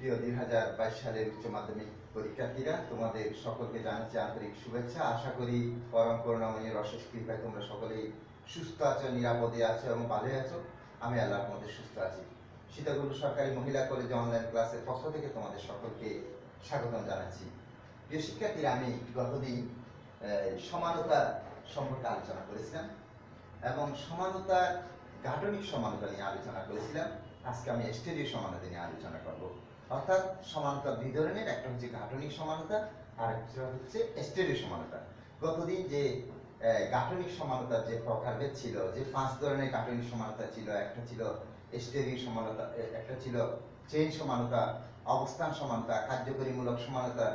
প্রিয় 2022 সালের উচ্চ মাধ্যমিক পরীক্ষার্থীরা, তোমাদের সকলকে জানাচ্ছি আন্তরিক শুভেচ্ছা। আশা করি পরম করুণাময়ীর অশেষ কৃপায় তোমরা সকলেই সুস্থ আছো, নিরাপদে আছো এবং ভালোই আছো। আমি আল্লাহর মধ্যে সুস্থ আছি। সীতাকুণ্ড সরকারি মহিলা কলেজে অনলাইন ক্লাসের পক্ষ থেকে তোমাদের সকলকে স্বাগতম জানাচ্ছি। প্রিয় শিক্ষার্থীরা, আমি গতদিন সমানতা সম্পর্কে আলোচনা করেছিলাম এবং সমানতার গাঠনিক সমানতা নিয়ে আলোচনা করেছিলাম। আজকে আমি স্টেরিও সমানতা নিয়ে আলোচনা করব। অর্থাৎ সমানতা দুই ধরনের, একটা হচ্ছে গাঠনিক সমানতা আর একটা হচ্ছে স্টেরিও সমানতা। গতদিন যে গাঠনিক সমানতার যে প্রকারভেদ ছিল, যে 5 ধরনের গাঠনিক সমানতা ছিল, একটা ছিল স্টেরিও সমানতা, একটা ছিল চেইন সমানতা, অবস্থান সমানতা, কার্যকরীমূলক সমানতা,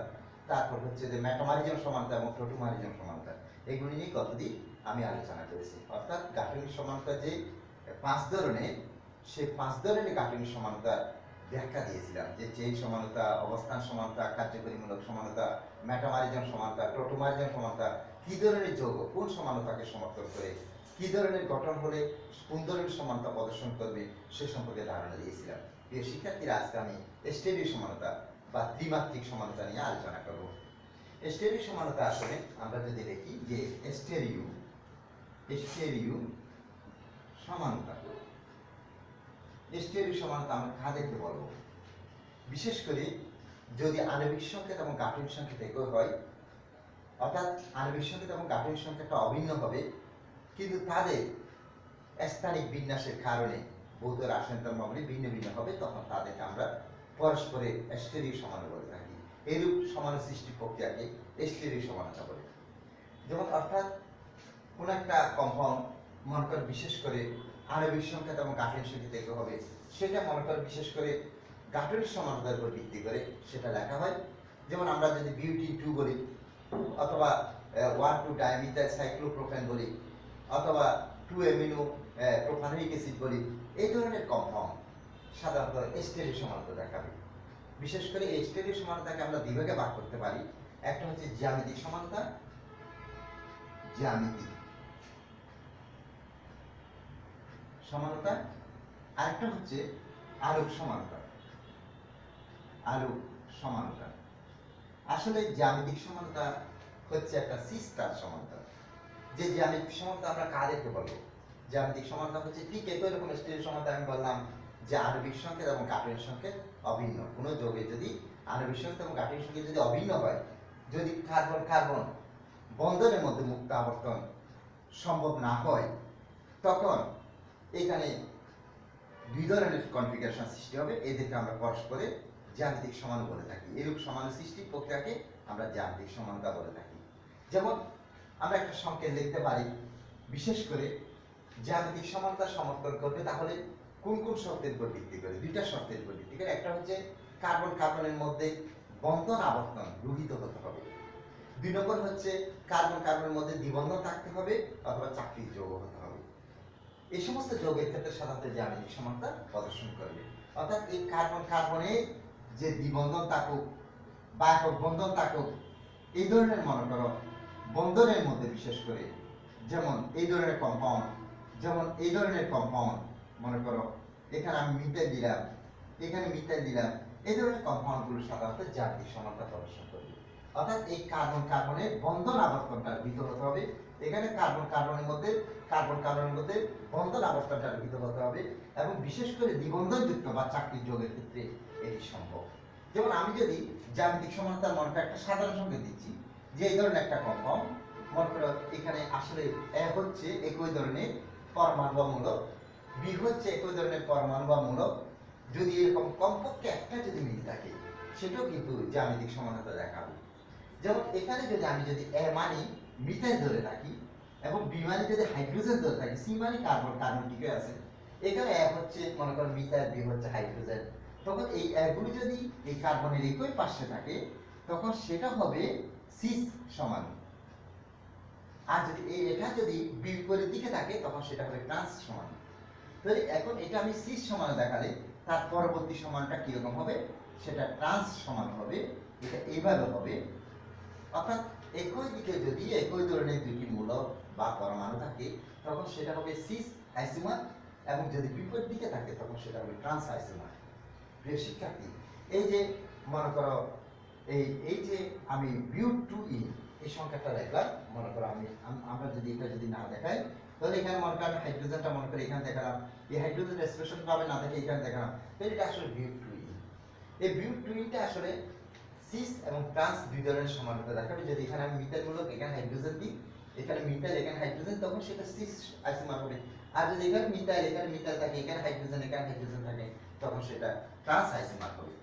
তারপর হচ্ছে যে ম্যাটামারিজম সমানতা এবং প্রোটোমারিজম সমানতা। এগুলি নিয়ে গতদিন আমি আলোচনা করেছি। অর্থাৎ গাঠনিক সমানতা যে 5 ধরনের, সেই 5 ধরনের গাঠনিক সমানতার ব্যাখ্যা দিয়েছিলাম, যে চেইন সমানতা, অবস্থান সমানতা, কার্যকরীমূলক সমানতা, ম্যাটামারিজম সমানতা, প্রোটোমারিজম সমানতা, কি ধরনের যৌগ কোন সমানতাকে সমর্থন করে, কি ধরনের গঠন হলে কোন ধরনের সমানতা প্রদর্শন করবে সে সম্পর্কে ধারণা দিয়েছিলাম। প্রিয় শিক্ষার্থীরা, আজকে আমি স্টেরিও সমানতা বা ত্রিমাত্রিক সমানতা নিয়ে আলোচনা করব। স্টেরিও সমানতা আসলে আমরা যদি দেখি যে স্টেরিও সমানতা, স্টেরিও সমানতা আমরা কাদেরকে বলবো? বিশেষ করে যদি আণবিক সংকেত এবং গাঠনিক সংকেত একই হয়, অর্থাৎ আণবিক সংকেত এবং গাঠনিক সংকেতটা অভিন্ন হবে, কিন্তু তাদের স্থানিক বিন্যাসের কারণে ভৌত রাসায়নিক ধর্মাবলী ভিন্ন ভিন্ন হবে, তখন তাদেরকে আমরা পরস্পরের স্টেরিও সমানতা বলে থাকি। এরূপ সমান সৃষ্টি প্রক্রিয়াকে স্টেরিও সমানতা বলে। যেমন অর্থাৎ কোন একটা কম্পাউন্ড মনে কর বিশেষ করে আণবিক সংকেত এবং গাঠনিক সংকেত একই হবে, সেটা মনে কর বিশেষ করে গাঠনিক সমানতার উপর ভিত্তি করে সেটা লেখা হয়। যেমন আমরা যদি বিউটিন 2 বলি, অথবা 1,2 ডাইমিথাইল সাইক্লোপ্রোপেন বলি, অথবা 2 অ্যামিনো প্রোপানোয়িক অ্যাসিড বলি, এই ধরনের কম্পাউন্ড সাধারণত স্টেরিও সমানতা দেখাবে। বিশেষ করে এই স্টেরিও সমানতাকে আমরা দুই ভাগে ভাগ করতে পারি। একটা হচ্ছে জ্যামিতিক সমানতা, জ্যামিতিক সমানতা, আরেকটা হচ্ছে আলোক সমানতা, আলোক সমানতা। আসলে জ্যামিতিক সমানতা হচ্ছে একটা সিস্টার সমানতা। যে জ্যামিতিক সমানতা আমরা কাদেরকে বলবো? জ্যামিতিক সমানতা হচ্ছে ঠিক একই রকম স্টেরিও সমানতা আমি বললাম যে আণবিক সংকেত এবং গাঠনিক সংকেত অভিন্ন। কোনো যৌগে যদি আণবিক সংকেত এবং গাঠনিক সংকেত যদি অভিন্ন হয়, যদি কার্বন কার্বন বন্ধনের মধ্যে মুক্ত আবর্তন সম্ভব না হয়, তখন এখানে দুই ধরনের কনফিগারেশন সৃষ্টি হবে। এদেরকে আমরা পরস্পরের জ্যামিতিক সমান বলে থাকি। এরূপ সমান সৃষ্টির প্রক্রিয়াকে আমরা জ্যামিতিক সমানতা বলে থাকি। যেমন আমরা একটা সংকেত লিখতে পারি, বিশেষ করে জ্যামিতিক সমানতা সমর্থন করবে তাহলে কোন কোন শর্তের উপর ভিত্তি করে? দুইটা শর্তের উপর ভিত্তি করে। একটা হচ্ছে কার্বন কার্বনের মধ্যে বন্ধন আবর্তন রহিত হতে হবে। 2 নম্বর হচ্ছে কার্বন কার্বনের মধ্যে দ্বিবন্ধন থাকতে হবে অথবা চাকরির যৌগ হতে হবে। এই সমস্ত যৌগের ক্ষেত্রে সাধারণত জ্যামিতিক সমানতা প্রদর্শন করবে। অর্থাৎ এই কার্বন কার্বনের যে দ্বিবন্ধন থাকুক বা একক বন্ধন থাকুক, এই ধরনের মনে করো বন্ধনের মধ্যে বিশেষ করে, যেমন এই ধরনের কম্পাউন্ড, যেমন এই ধরনের কম্পাউন্ড মনে করো এখানে আমি মিথাইল দিলাম, এখানে মিথাইল দিলাম, এই ধরনের কম্পাউন্ডগুলো সাধারণত জ্যামিতিক সমানতা প্রদর্শন করবে। অর্থাৎ এই কার্বন কার্বনের বন্ধন আবর্তনটা রহিত হতে হবে। এখানে কার্বন কার্বনের মধ্যে বন্ধন আবর্তনটা রহিত হতে হবে, এবং বিশেষ করে দ্বিবন্ধনযুক্ত বা চাকরির যৌগের ক্ষেত্রে এটি সম্ভব। যেমন আমি যদি জ্যামিতিক সমানতার মনে একটা সাধারণ সংকেত দিচ্ছি, যে এই ধরনের একটা কম্পাউন্ড মনে করো এখানে আসলে এ হচ্ছে একই ধরনের পরমাণু বা মূলক, বি হচ্ছে একই ধরনের পরমাণু বা মূলক, যদি এরকম কমপক্ষে একটা যদি মিল থাকে, সেটাও কিন্তু জ্যামিতিক সমানতা দেখাবে। যেমন এখানে যদি আমি এ মানে মিথাইল ধরে থাকি এবং বি মানে যদি হাইড্রোজেন ধরে থাকি, সি মানে কার্বন, কার্বন টিকে আছে, এখানে এ হচ্ছে মনে করো মিথাইল, বি হচ্ছে হাইড্রোজেন, তখন এই এগুলো যদি এই কার্বনের একই পাশে থাকে, তখন সেটা হবে সিস সমান। আর যদি এটা যদি বিপরীত দিকে থাকে, তখন সেটা হবে ট্রান্স সমান। তাহলে এখন এটা আমি সিস সমান দেখালে তার পরবর্তী সমানটা কিরকম হবে? সেটা ট্রান্স সমান হবে। এটা এইভাবে হবে। অর্থাৎ একই দিকে যদি একই ধরনের দুটি মূলক বা পরমাণু থাকে, তখন সেটা হবে সিস আইসোমার, এবং যদি বিপরীত দিকে থাকে তখন সেটা হবে ট্রান্স আইসোমার। প্রিয় শিক্ষার্থী, এই যে মনে করো এই যে আমি বিউ2e এই সংখ্যাটা লিখলাম, মনে করো আমরা যদি এটা যদি না দেখাই তাহলে এখানে মনে করো হাইড্রোজেনটা মনে করো এখানে দেখালাম, এই হাইড্রোজেন এক্সপ্রেশন পাবে না দেখে এখানে দেখালাম, তাহলে এটা আসলে বিউ2e। এই বিউ2eটা আসলে সিস এবং ট্রান্স দুই ধরনের সমানতা দেখাবে। যদি এখানে আমি মিথাইলমূলক এখানে হাইড্রোজেন দিই, এখানে মিথাইল এখানে হাইড্রোজেন, তখন সেটা সিস আইসোমার হবে। আর যদি এখানে মিথাইল থাকে, এখানে হাইড্রোজেন থাকে, তখন সেটা ট্রান্স আইসোমার হবে।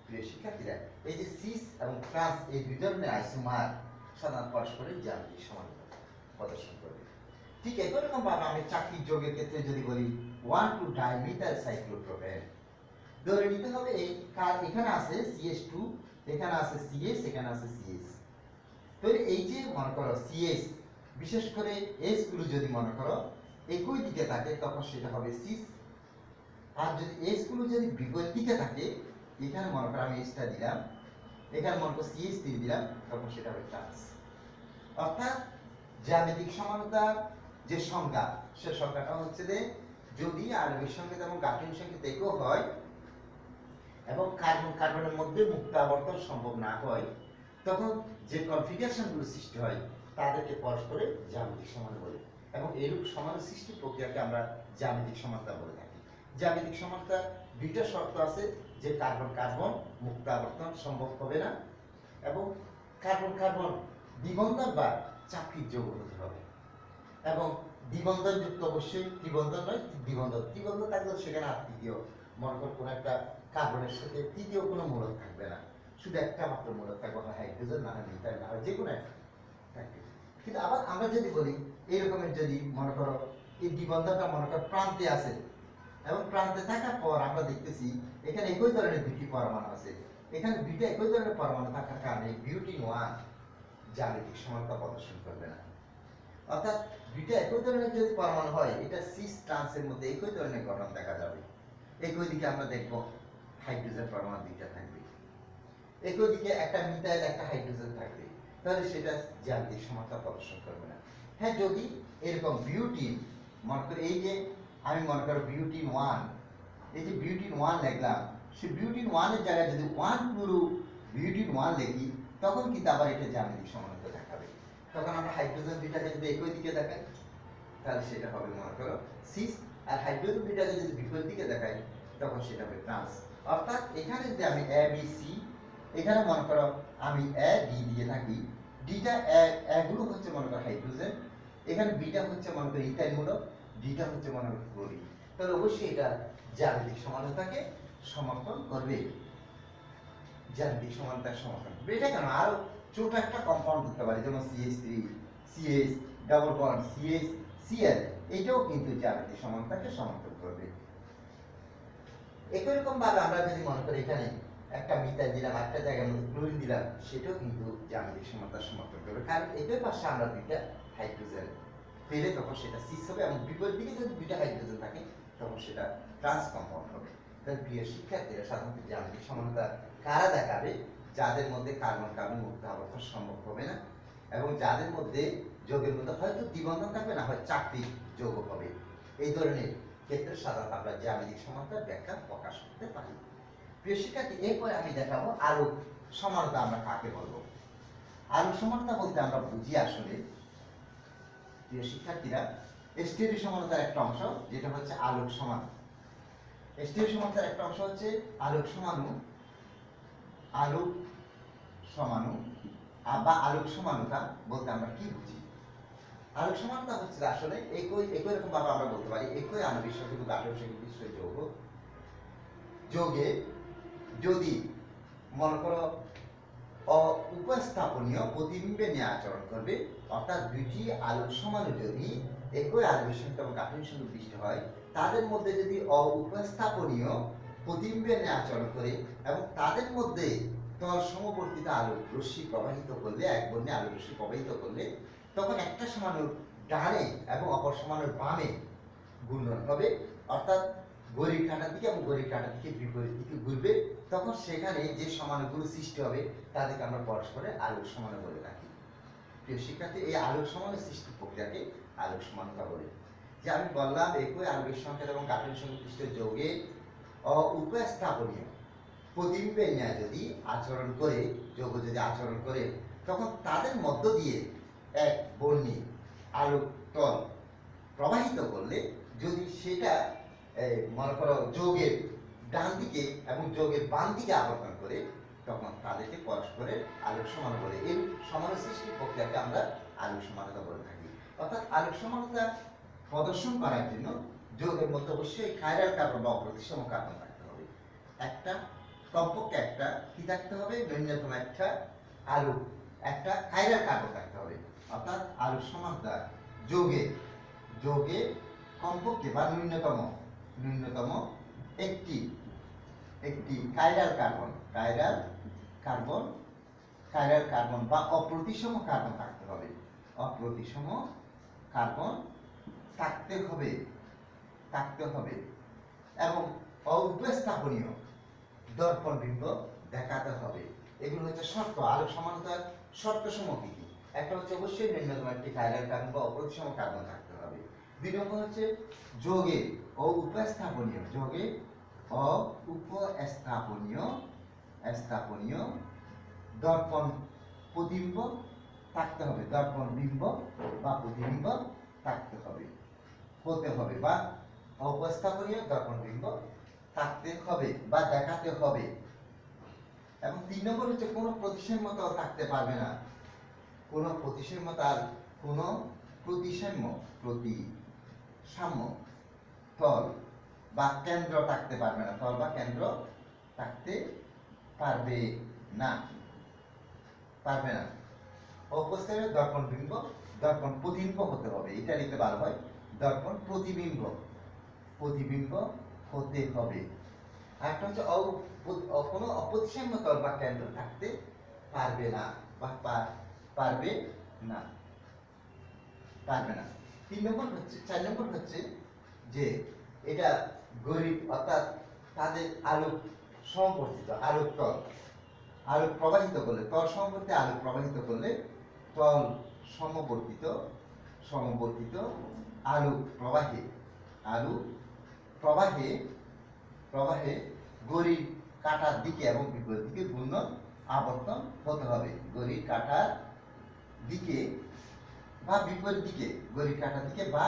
প্রিয় শিক্ষার্থীরা, এই যে সিস এবং ট্রান্স এই দুই ধরনের আইসোমার সাধারণ পরস্পরের জ্যামিতিক সমানতা প্রদর্শন করবে। ঠিক একইরকম ভাবে আমি চাকরির যোগের ক্ষেত্রে যদি বলি 1,2 ডাইমিথাইল সাইক্লোপ্রোপেন, ধরে নিতে হবে এই এখানে আছে CH2, এখানে আছে CS, এখানে আছে CS। তাহলে এই যে মনে করো CS বিশেষ করে S গুলো যদি মনে করো একই দিকে থাকে তখন সেটা হবে সিস, আর যদি S গুলো যদি বিপরীত দিকে থাকে, এখানে মনে করো আমি Sটা দিলাম, এখানে মনে করো CS দিলাম, তখন সেটা হবে ট্রান্স। অর্থাৎ জ্যামিতিক সমানতার যে সংজ্ঞা, সে সংজ্ঞাটা হচ্ছে যে যদি আণবিক সংকেত এবং গাঠনিক সংকেত একই হয় এবং কার্বনের মধ্যে মুক্ত আবর্তন সম্ভব না হয়, তখন যে কনফিগারেশনগুলো সৃষ্টি হয় তাদেরকে পরস্পরে জ্যামিতিক সমান বলে, এবং এইরূপ সমান সৃষ্টি প্রক্রিয়াকে আমরা জ্যামিতিক সমানতা বলে থাকি। জ্যামিতিক সমানতার দুইটা শর্ত আছে, যে কার্বন মুক্ত আবর্তন সম্ভব হবে না, এবং কার্বন দ্বিবন্ধন বা চাপের যৌগ হতে হবে, এবং দ্বিবন্ধন যুক্ত অবশ্যই ত্রিবন্ধন নয়, দ্বিবন্ধন থাকলে সেখানে আর তৃতীয় মনে করো কোনো একটা কার্বনের সাথে তৃতীয় কোনো মূলক থাকবে না, শুধু একটা মাত্র মূলক থাকবে, হয় হাইড্রোজেন না হয় মিথাইল না হয় যে কোনো একটা থাকবে। কিন্তু আবার আমরা যদি বলি এরকমের যদি মনে করো এই দ্বিবন্ধনটা মনে করো প্রান্তে আছে, এবং প্রান্তে থাকার পর আমরা দেখতেছি এখানে একই ধরনের দুটি পরমাণু আছে, এখানে দুইটা একই ধরনের পরমাণু থাকার কারণে বিউটিন-1 জ্যামিতিক সমানতা প্রদর্শন করবে না। অর্থাৎ দুইটা একই ধরনের যদি পরমাণু হয়, এটা সিস ট্রান্সের মধ্যে একই ধরনের গঠন দেখা যাবে। একই দিকে আমরা দেখব হাইড্রোজেন পরমাণু দুইটা থাকবে, একই দিকে একটা মিথাইল একটা হাইড্রোজেন থাকবে, তাহলে সেটা জ্যামিতিক সমানতা প্রদর্শন করবে না। হ্যাঁ, যদি এরকম বিউটিন মনে করো এই যে আমি মনে করো বিউটিন-1, এই যে বিউটিন-1 লিখলাম, সেই বিউটিন-1 এর জায়গায় যদি 1 পুরো বিউটিন-1 লিখি, তখন কিন্তু আবার এটা জ্যামিতিক সমানতা দেখাবে। তখন আমরা হাইড্রোজেন দুইটাকে যদি একই দিকে দেখাই তাহলে সেটা হবে মনে করো সিস, আর হাইড্রোজেন দুইটাকে যদি বিপরীত দিকে দেখাই তখন সেটা হবে ট্রান্স। অর্থাৎ এখানে যদি আমি এ বি সি, এখানে মনে করো আমি এ ডি দিয়ে থাকি, ডিটা এ গুলো হচ্ছে মনে করো হাইড্রোজেন, এখানে বিটা হচ্ছে মনে করো ইথাইল মূলক, ডিটা হচ্ছে মনে করো ক্লোরিন, তাহলে অবশ্যই এটা জ্যামিতিক সমানতাকে সমর্থন করবে, জ্যামিতিক সমানতার সমর্থন করবে। এটা কেন, আরো ছোট একটা কম্পাউন্ড করতে পারি, যেমন CH3 CH double bond CH Cl, এটাও কিন্তু জ্যামিতিক সমানতাকে সমর্থন করবে। একই রকম ভাবে আমরা যদি মনে করি এখানে একটা মিথাইল দিলাম, একটা জায়গার মধ্যে ক্লোরিন দিলাম, সেটাও কিন্তু জ্যামিতিক সমানতার সমর্থন করবে, কারণ একই পাশে আমরা দুইটা হাইড্রোজেন পেলে তখন সেটা সিস হবে, এবং বিপরীত দিকে যদি দুইটা হাইড্রোজেন থাকে তখন সেটা ট্রান্স কম্পাউন্ড হবে। তাই প্রিয় শিক্ষার্থীরা, সাধারণত জ্যামিতিক সমানতা কারা দেখাবে? যাদের মধ্যে কার্বন মুক্ত আবর্তন সম্ভব হবে না, এবং যাদের মধ্যে যৌগের মধ্যে হয়তো দ্বিবন্ধন থাকবে না হয় চাকতিক যৌগ হবে, এই ধরনের ক্ষেত্রে সাধারণত আমরা জ্যামিতিক সমানতার ব্যাখ্যা প্রকাশ করতে পারি। প্রিয় শিক্ষার্থী, এরপরে আমি দেখাবো আলোক সমানতা আমরা কাকে বলবো। আলোক সমানতা বলতে আমরা বুঝি আসলে প্রিয় শিক্ষার্থীরা স্টেরিও সমানতার একটা অংশ, যেটা হচ্ছে আলোক সমান। স্টেরিও সমানতার একটা অংশ হচ্ছে আলোক সমাণু বা আলোক সমানুতা বলতে আমরা কি বুঝি। আলোক সমানুতা হচ্ছে আসলে একই রকম ভাবে আমরা বলতে পারি একই আণবিক সংকেত গাঠনিক সংকেত যৌগে যদি মনে করো উপস্থাপনীয় প্রতিবিম্বে নিয়ে আচরণ করবে, অর্থাৎ দুইটি আলোক সমাণু যদি একই আণবিক সংকেত এবং গাঠনিক সংকেত বিশিষ্ট হয়, তাদের মধ্যে যদি উপস্থাপনীয় প্রতিবিম্বে নিয়ে আচরণ করে এবং তাদের মধ্যে তল সমবর্তিত আলোক রশ্মি প্রবাহিত করলে, এক বর্ণে আলোক রশ্মি প্রবাহিত করলে, তখন একটা সমাণুর ডানে এবং অপর সমাণুর বামে ঘূর্ণন হবে, অর্থাৎ ঘড়ির কাঁটার দিকে এবং ঘড়ির কাঁটার দিকে বিপরীত দিকে ঘুরবে, তখন সেখানে যে সমাণুগুলো সৃষ্টি হবে তাদেরকে আমরা পরস্পরের আলোক সমাণু বলে থাকি। প্রিয় শিক্ষার্থী, এই আলোক সমাণু সৃষ্টি প্রক্রিয়াকে আলোক সমানুতা বলে। যে আমি বললাম একই আণবিক সংকেত এবং গাঠনিক সংকেত বিশিষ্ট যৌগে উপস্থাপনীয় প্রতিবিম্বে নিয়ে যদি আচরণ করে, যৌগ যদি আচরণ করে, তখন তাদের মধ্য দিয়ে এক বর্ণী আলোক তল প্রবাহিত করলে যদি সেটা মনে করো যৌগের ডান দিকে এবং যৌগের বাম দিকে আবর্তন করে, তখন তাদেরকে পরস্পরের আলোক সমান বলে। এই সমান সৃষ্টির প্রক্রিয়াকে আমরা আলোক সমানতা বলে থাকি। অর্থাৎ আলোক সমানতা প্রদর্শন করার জন্য যৌগের মধ্যে অবশ্যই কাইরাল কার্বন বা অপ্রতিসম কার্বন থাকতে হবে। একটা কমপক্ষে একটা কি থাকতে হবে, ন্যূনতম একটা আলোক, একটা কাইরাল কার্বন থাকতে হবে। অর্থাৎ আলোক সমানতা যৌগে যৌগে কমপক্ষে বা ন্যূনতম একটি কাইরাল কার্বন বা অপ্রতিসম কার্বন থাকতে হবে। অপ্রতিসম কার্বন থাকতে হবে এবং অউপস্থাপনীয় দর্পণ বিম্ব দেখাতে হবে। এগুলো হচ্ছে শর্ত। আলোক সমানতার শর্ত সমূহ কি কি? একটা হচ্ছে অবশ্যই ন্যূনতম একটি কাইরাল কার্বন বা অপ্রতিসম কার্বন থাকতে হবে। দুই নম্বর হচ্ছে যৌগে অউপস্থাপনীয় দর্পণ প্রতিবিম্ব থাকতে হবে। দর্পণ বিম্ব বা প্রতিবিম্ব থাকতে হবে, হতে হবে, বা অউপস্থাপনীয় দর্পণ বিম্ব থাকতে হবে বা দেখাতে হবে। এবং 3 নম্বর হচ্ছে কোনো প্রতিসাম্য তল থাকতে পারবে না। কোনো প্রতিসাম্য তল বা কেন্দ্র থাকতে পারবে না। তল বা কেন্দ্র থাকতে পারবে না। অবস্থায় দর্পণ বিম্ব, দর্পণ প্রতিবিম্ব হতে হবে। এটা লিখতে ভালো হয়, দর্পণ প্রতিবিম্ব হতে হবে। আরেকটা হচ্ছে কোনো অপ্রতিসাম্য তল বা কেন্দ্র থাকতে পারবে না বা পারবে না। 4 নম্বর হচ্ছে যে এটা গরিব, অর্থাৎ তাদের আলোক সম্পর্কিত আলোক প্রবাহিত করলে, তল সম্পর্কে আলোক প্রবাহিত করলে তল সমবর্তিত আলোক প্রবাহে গড়ির কাঁটার দিকে এবং বিপরীত দিকে ঘূর্ণন আবর্তন হতে হবে। গড়ির কাঁটার দিকে বা বিপরীত দিকে, গড়ির কাঁটার দিকে বা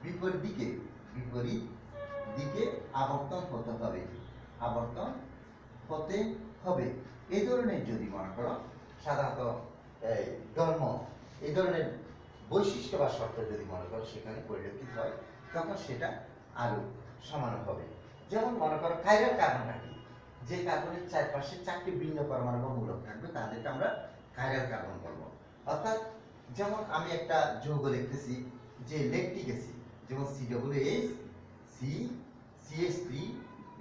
বিপরীত দিকে আবর্তন হতে হবে। এই ধরনের যদি মনে করো সাধারণত এই ধরনের বৈশিষ্ট্য বা শর্ত যদি মনে করো সেখানে পরিলক্ষিত হয়, তখন সেটা আরো সমান হবে। যেমন মনে করো কাইরাল কার্বনটা কি? যে কার্বনের চারপাশে 4টি ভিন্ন পরমাণু বা মূলক থাকবে তাদেরকে আমরা কাইরাল কার্বন বলবো। অর্থাৎ যেমন আমি একটা যৌগ লিখতেছি যে ল্যাকটিক অ্যাসিড, যেমন COOH, CH3,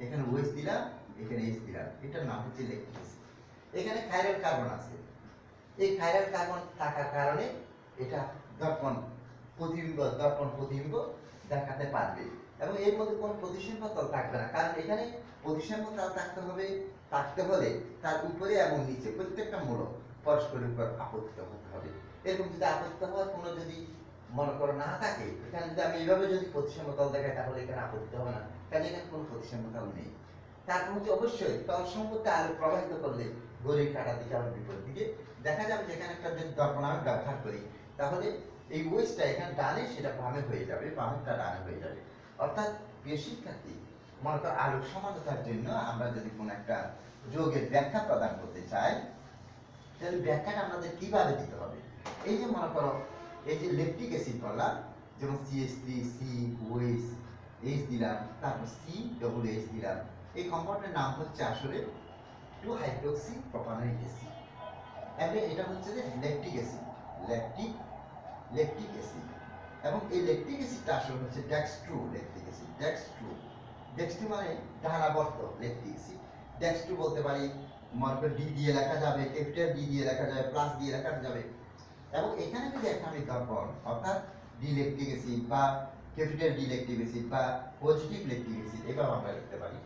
এখানে OH দিলাম, এখানে H দিলাম, এটার নাম হচ্ছে ল্যাকটিক অ্যাসিড। এখানে কাইরাল কার্বন আছে। এই কাইরাল কার্বন থাকার কারণে এটা দর্পণ প্রতিবিম্ব দেখাতে পারবে এবং এর মধ্যে কোনো প্রতিসাম্য তল থাকবে না। কারণ এখানে প্রতিসাম্য তল থাকতে হলে তার উপরে এবং নিচে প্রত্যেকটা মূলক পরস্পরের উপর আপত্তিত হতে হবে। এরকম যদি আপত্তিত হওয়ার কোনো যদি মনে করো না থাকে, এখানে যদি আমি এইভাবে যদি প্রতিসাম্য তল দেখাই তাহলে এখানে আপত্তিত হবে না, কারণ এখানে কোনো প্রতিসাম্য তল নেই। তারপর হচ্ছে অবশ্যই তল সম্পর্কে আলো প্রবাহিত করলে ঘড়ির কাঁটার দিকে এবং বিপরীত দিকে দেখা যাবে। যেখানে একটা যদি দর্পণ আমি ব্যবহার করি তাহলে এই ওয়েস্টটা এখানে ডানে, সেটা বামে হয়ে যাবে, বামেরটা ডানে হয়ে যাবে। অর্থাৎ প্রিয় শিক্ষার্থী, মনে করো আলোক সমানতার জন্য আমরা যদি কোনো একটা যৌগের ব্যাখ্যা প্রদান করতে চাই, তাহলে ব্যাখ্যাটা আমাদের কিভাবে দিতে হবে? এই যে মনে করো এই যে ল্যাকটিক অ্যাসিড বললাম, যেমন CH3, COH, H দিলাম, তারপর COOH দিলাম। এই কম্পাউন্ডের নাম হচ্ছে আসলে 2-হাইড্রোক্সি প্রোপানোয়িক অ্যাসিড। এবং এটা হচ্ছে যে ল্যাকটিক অ্যাসিড, ল্যাকটিক অ্যাসিড। এবং এই ল্যাকটিক অ্যাসিডটা আসলে হচ্ছে ডেক্সট্রো ল্যাকটিক অ্যাসিড। ডেক্সট্রো মানে ডানাবর্ত ল্যাকটিক অ্যাসিড। ডেক্সট্রো বলতে পারি, মার্কার ডি দিয়ে লেখা যাবে, ক্যাপিটাল ডি দিয়ে লেখা যাবে, প্লাস দিয়ে লেখা যাবে। এবং এখানে যদি একটা আমি দর্পণ, অর্থাৎ ডি ল্যাকটিক অ্যাসিড বা ক্যাপিটাল ডি ল্যাকটিক অ্যাসিড বা পজিটিভ ল্যাকটিক অ্যাসিড, এভাবে আমরা লিখতে পারি।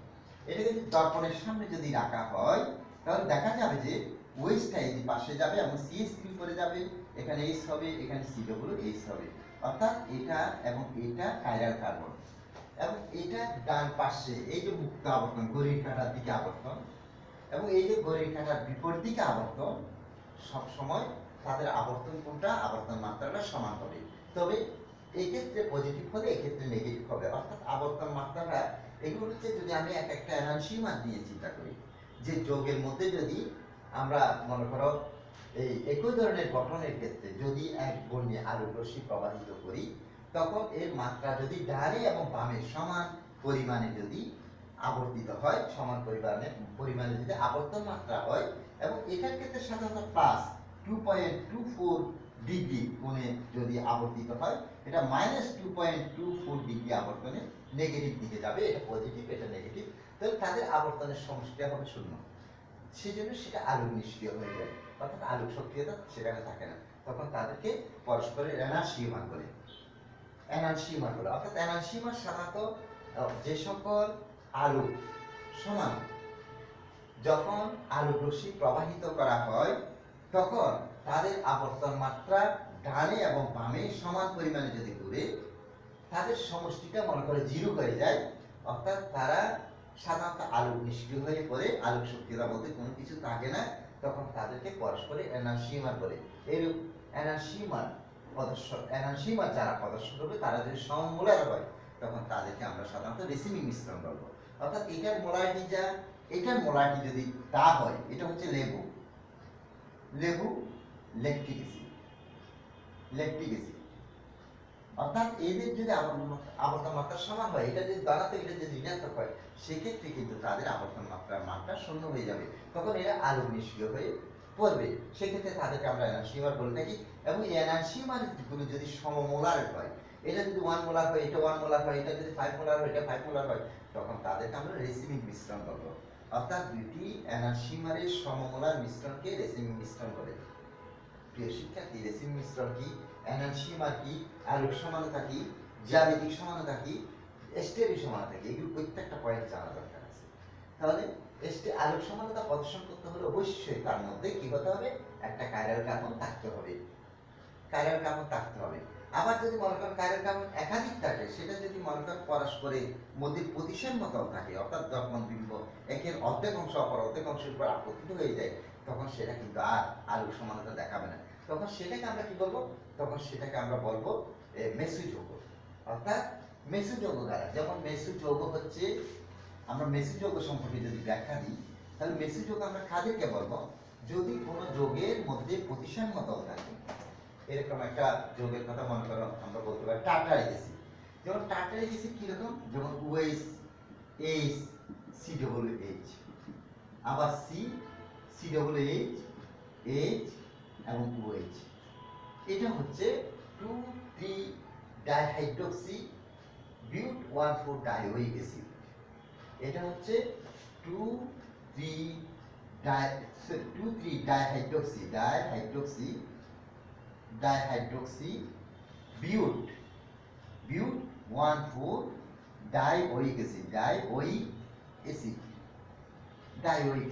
এটা যদি দর্পণের সামনে যদি রাখা হয় তাহলে দেখা যাবে যে ওয়েস্টটা এই পাশে যাবে এবং CH3 উপরে যাবে, এখানে H হবে, এখানে COOH হবে। অর্থাৎ এটা এবং এটা কাইরাল কার্বন। এবং এটা ডান পাশে এই যে মুক্ত আবর্তন, ঘড়ির কাঁটার দিকে আবর্তন, এবং এই যে ঘড়ির কাঁটার বিপরীত দিকে আবর্তন, সব সময় তাদের আবর্তন কোণটা, আবর্তন মাত্রাটা সমান হবে। তবে এই ক্ষেত্রে পজিটিভ হলে এই ক্ষেত্রে নেগেটিভ হবে, অর্থাৎ আবর্তন মাত্রাটা এগুলো হচ্ছে যদি আমি একটা এনার্সিমার দিয়ে চিন্তা করি, যে যোগের মধ্যে যদি আমরা মনে করো এই একই ধরনের গঠনের ক্ষেত্রে যদি এক বর্ণে আলোক রশ্মি প্রবাহিত করি, তখন এর মাত্রা যদি ডানে এবং বামে সমান পরিমাণে যদি আবর্তিত হয়, সমান পরিমাণে যদি আবর্তন মাত্রা হয়, এবং এটার ক্ষেত্রে সাধারণত প্লাস 2.24 ডিগ্রি কোণে যদি আবর্তিত হয়, এটা -2.24 ডিগ্রি আবর্তনে নেগেটিভ দিকে যাবে, এটা পজিটিভ, এটা নেগেটিভ, তাহলে তাদের আবর্তনের সমষ্টিটা হবে 0। সেজন্য সেটা আলোক নিষ্ক্রিয় হয়ে যায়, অর্থাৎ আলোক সক্রিয়তা সেখানে থাকে না, তখন তাদেরকে পরস্পরের এনার্সিমান বলে। এনার্সিমান বলে, অর্থাৎ এনার্সিমান সাধারণত যে সকল আলোক সমান, যখন আলোক রশ্মি প্রবাহিত করা হয় তখন তাদের আবর্তন মাত্রা ডানে এবং বামে সমান পরিমাণে যদি ঘুরে, তাদের সমষ্টিটা মনে করে 0 হয়ে যায়, অর্থাৎ তারা সাধারণত আলোক নিষ্ক্রিয় হয়ে পড়ে, আলোক সক্রিয়তা বলতে কোনো কিছু থাকে না, তখন তাদেরকে পরস্পরের এনার্সিমান বলে। এরূপ এনার্সিমান যারা প্রদর্শন করবে তারা যদি সমমোলার হয়, তখন তাদেরকে আমরা সাধারণত রেসিমিং মিশ্রণ বলবো। অর্থাৎ এটার মোলারিটি যা, এটার মোলারিটি যদি তা হয়, এটা হচ্ছে লেবু ল্যাকটিক অ্যাসিড, অর্থাৎ এদের যদি আবর্তন মাত্রা সমান হয়, এটা যদি ধনাত্মক, এটা যদি ঋণাত্মক হয়, সেক্ষেত্রে কিন্তু তাদের আবর্তন মাত্রার মাত্রা 0 হয়ে যাবে, তখন এরা আলোক নিষ্ক্রিয় হয়ে পড়বে। সেক্ষেত্রে তাদেরকে আমরা এনার্সিমার বলে থাকি। এবং এই এনার্সিমার গুলো যদি সমমোলার হয়, এটা যদি 1 মোলার হয়, এটা 1 মোলার হয়, এটা যদি 5 মোলার হয়, এটা 5 মোলার হয়, তখন তাদেরকে আমরা রেসিমিক মিশ্রণ বলবো। অর্থাৎ দুটি এনার্সিমারের সমমোলার মিশ্রণকে রেসিমিক মিশ্রণ বলে। প্রিয় শিক্ষার্থী, রেসিমিক মিশ্রণ কি, এনার্সিমার কি, আলোক সমানতা কি, জ্যামিতিক সমানতা কি, স্টেরিক সমানতা কি, এগুলো প্রত্যেকটা পয়েন্ট জানা দরকার আছে। তাহলে আলোক সমানতা প্রদর্শন করতে হলে অবশ্যই তার মধ্যে কি হতে হবে, একটা কাইরাল কার্বন থাকতে হবে, কাইরাল কার্বন থাকতে হবে। আবার যদি মনে করেন কাইরাল কার্বন একাধিক থাকে, সেটা যদি মনে করেন পরস্পরের মধ্যে প্রতিসাম্যতাও থাকে, অর্থাৎ যখন বিম্ব একের অর্ধেক অংশ অপর অর্ধেক অংশের উপর আপতিত হয়ে যায়, তখন সেটা কিন্তু আর আলোক সমানতা দেখাবে না, তখন সেটাকে আমরা কি বলবো, তখন সেটাকে আমরা বলবো মেসু যৌগ। অর্থাৎ মেসু যৌগ দ্বারা, যেমন মেসু যৌগ হচ্ছে, আমরা মেসু যৌগ সম্পর্কে যদি ব্যাখ্যা দিই, তাহলে মেসু যৌগ আমরা কাদেরকে বলবো, যদি কোনো যৌগের মধ্যে প্রতিসাম্যতাও থাকে। এরকম একটা যৌগের কথা মনে করো, আমরা বলতে পারি টার্টারিক অ্যাসিড। যেমন টার্টারিক অ্যাসিড কিরকম, যেমন OH, H, COOH, আবার COOH, H এবং OH। এটা হচ্ছে 2,3 ডাইহাইড্রোক্সি বিউট 1,4 ডাইওয়িক অ্যাসিড। এটা হচ্ছে 2,3 ডাইহাইড্রোক্সি বিউট 1,4 ডাইওয়িক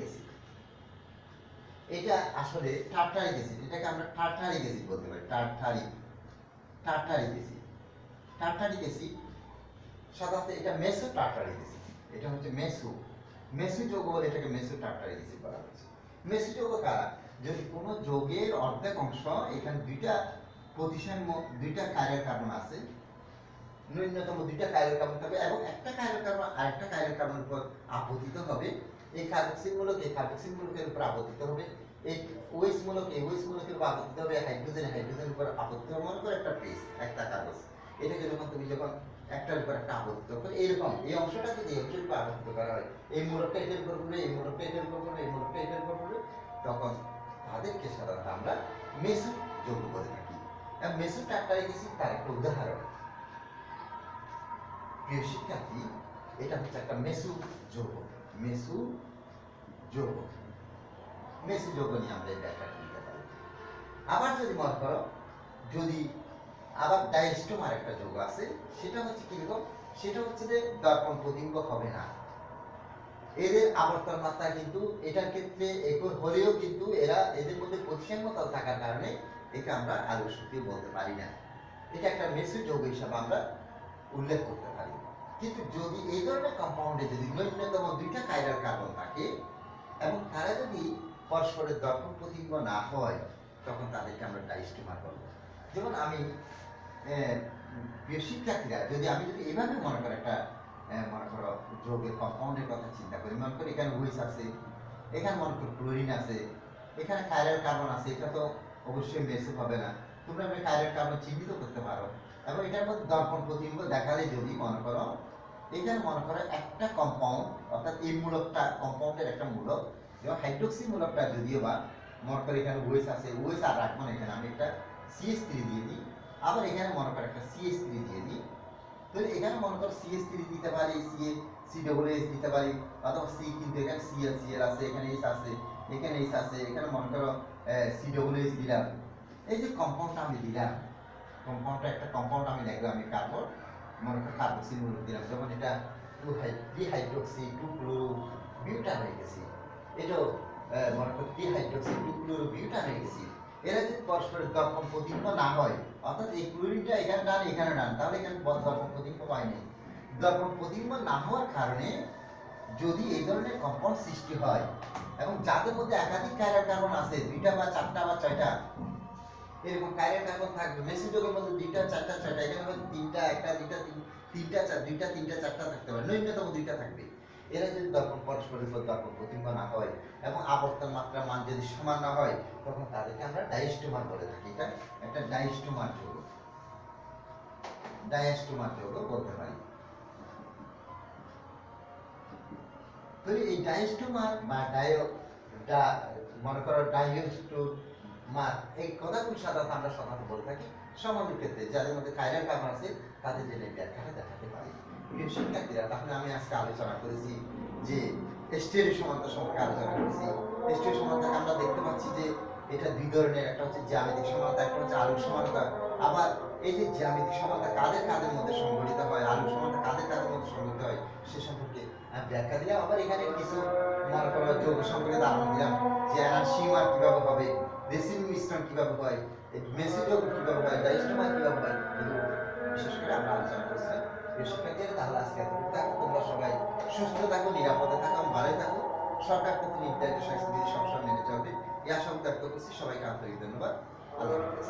অ্যাসিড। এটা আসলে টার্টারিক অ্যাসিড, এটাকে আমরা টার্টারিক অ্যাসিড বলতে পারি। টার্টারিক অ্যাসিড সাধারণত এটা মেসো টার্টারিক অ্যাসিড, এটা হচ্ছে মেসো যৌগ বলে এটাকে মেসো টার্টারিক অ্যাসিড বলা হচ্ছে। মেসো যৌগ কারা, যদি কোনো যৌগের অর্ধেক অংশ, এখানে দুইটা কাইরাল কার্বন আছে, ন্যূনতম 2টা কাইরাল কার্বন থাকবে, এবং একটা কাইরাল কার্বন আরেকটা কাইরাল কার্বনের উপর আপতিত হবে, এই কার্বক্সিল মূলক এই কার্বক্সিল মূলকের উপর আপতিত হবে, এই OH মূলক এই OH মূলকের উপর আপতিত হবে, হাইড্রোজেনের উপর আপতিত হবে। মনে করো একটা পেজ, একটা কাগজ, এটাকে যখন একটার উপর একটা আপতিত করে, এরকম এই অংশটা যদি এই অংশের উপর আপতিত করা হয়, এই মূলকটা এটার উপর পড়বে, এই মূলকটা এটার উপর পড়বে, এই মূলকটা এটার উপর পড়বে, তখন তাদেরকে সাধারণত আমরা মেসো যৌগ বলে থাকি। এবং মেসো টার্টারিক অ্যাসিড তার একটা উদাহরণ। প্রিয় শিক্ষার্থী, এটা হচ্ছে একটা মেসু যৌগ নিয়ে আমরা এই ব্যাখ্যাটা দিতে পারি। আবার যদি মনে করো, যদি আবার ডাইস্টোমার একটা যৌগ আছে, সেটা হচ্ছে কিরকম, সেটা হচ্ছে যে দর্পণ প্রতিবিম্ব হবে না, এদের আবর্তন মাত্রা কিন্তু এটার ক্ষেত্রে একই হলেও কিন্তু এদের মধ্যে প্রতিসাম্যতা থাকার কারণে একে আমরা আলোক শক্তি বলতে পারি না। এটা একটা মেসু যৌগ হিসাবে আমরা উল্লেখ করতে পারি। কিন্তু যদি এই ধরনের কম্পাউন্ডে যদি ন্যূনতম 2টা কাইরাল কার্বন থাকে এবং তারা যদি পরস্পরের দর্পণ প্রতিবিম্ব না হয় তখন তাদেরকে আমরা ডাইস্টোমার বলবো। যেমন আমি প্রিয় শিক্ষার্থীরা, আমি যদি এভাবে মনে করো একটা মনে করো দ্রব্যের কম্পাউন্ডের কথা চিন্তা করি, মনে করি এখানে ওইচ আছে, এখানে মনে করো ক্লোরিন আছে, এখানে কাইরাল কার্বন আছে, এটা তো অবশ্যই মেসে হবে না, তোমরা কাইরাল কার্বন চিহ্নিত করতে পারো এবং এটার মধ্যে দর্পণ প্রতিবিম্ব দেখালে যদি মনে করো এখানে মনে করো একটা কম্পাউন্ড, অর্থাৎ এই মূলকটা কম্পাউন্ডের একটা মূলক, যেমন হাইড্রোক্সি মূলকটা যদিও বা মনে করো এখানে ওএইচ আছে, ওএইচ আর রাখবো না, এখানে আমি একটা CH3 দিয়ে দিই, আবার এখানে মনে করো একটা CH3 দিয়ে দিই, তো এখানে মনে করো CH3 দিতে পারি, COOH দিতে পারি, অথবা C, কিন্তু এখানে Cl আছে, এখানে H আছে, এখানে H আছে, এখানে মনে করো COOH দিলাম। এই যে কম্পাউন্ডটা আমি দিলাম, কম্পাউন্ডটা একটা কম্পাউন্ড আমি লিখলাম, আমি কার্বন মনে করো কার্বক্সিল মূলক দিলাম, যেমন এটা 2-হাইড্রোক্সি 2-ক্লোরোবিউটান হয়ে গেছে, এটাও মনে করো 3-হাইড্রোক্সি 2-ক্লোরোবিউটান হয়ে গেছে। এরা যদি পরস্পরের দর্পণ প্রতিবিম্ব না হয়, অর্থাৎ এই ক্লোরিনটা এখানে ডান এখানে ডান, তাহলে এখানে দর্পণ প্রতিবিম্ব পাইনি। দর্পণ প্রতিবিম্ব না হওয়ার কারণে যদি এই ধরনের কম্পাউন্ড সৃষ্টি হয় এবং যাদের মধ্যে একাধিক কাইরাল কার্বন আছে, 2টা বা 4টা বা 6টা এরকম কাইরাল কার্বন থাকবে, মেসোজোগের মধ্যে 2টা 4টা 6টা, এখানে মধ্যে 3টা 1টা 2টা 3টা 2টা 3টা 4টা থাকতে পারে, ন্যূনতম 2টা থাকবে। এরা যদি পরস্পরের উপর দর্পণ প্রতিবিম্ব না হয় এবং আবর্তন মাত্রা মান যদি সমান না হয়, তখন তাদেরকে আমরা ডাইস্টোমার বলে থাকি। এটা একটা ডাইস্টোমার যৌগ, ডায়াস্টোমার যৌগ বলতে পারি। তো এই ডাইস্টোমার বা মনে করো ডাইস্টোমার, এই কথাগুলো সাধারণত আমরা বলে থাকি সমাণু ক্ষেত্রে যাদের মধ্যে কাইরাল কার্বন আছে তাদের জন্য এই ব্যাখ্যাটা দেখাতে পারি। প্রিয় শিক্ষার্থীরা, তাহলে আমি আজকে আলোচনা করেছি যে স্টেরিও সমানতা সম্পর্কে আলোচনা করেছি। স্টেরিও সমানতাকে আমরা দেখতে পাচ্ছি যে এটা দুই ধরনের, একটা হচ্ছে জ্যামিতিক সমানতা, একটা হচ্ছে আলোক সমানতা। আবার এই যে জ্যামিতিক সমানতা কাদের কাদের মধ্যে সংঘটিত হয়, আলোক সমানতা কাদের কাদের মধ্যে সংঘটিত হয় সে সম্পর্কে আমি ব্যাখ্যা দিলাম। আবার এখানে কিছু মনে করো যৌগ সম্পর্কে ধারণা দিলাম যে এনার্সিমার কিভাবে হবে, রেসিন মিশ্রণ কিভাবে হয়, মেসোজোগ কিভাবে হয়, ডাইস্টোমার কিভাবে হয়, এগুলো বিশেষ করে আমরা আলোচনা করছি। শিক্ষার্থীরা, তাহলে আজকে এতটুকু থাকো। তোমরা সবাই সুস্থ থাকো, নিরাপদে থাকো, ভালো থাকো, সরকার কর্তৃক নির্ধারিত স্বাস্থ্যবিধি সবসময় মেনে চলবে এই আশা ব্যক্ত করছি। সবাইকে আন্তরিক ধন্যবাদ। আল্লাহ হাফেজ।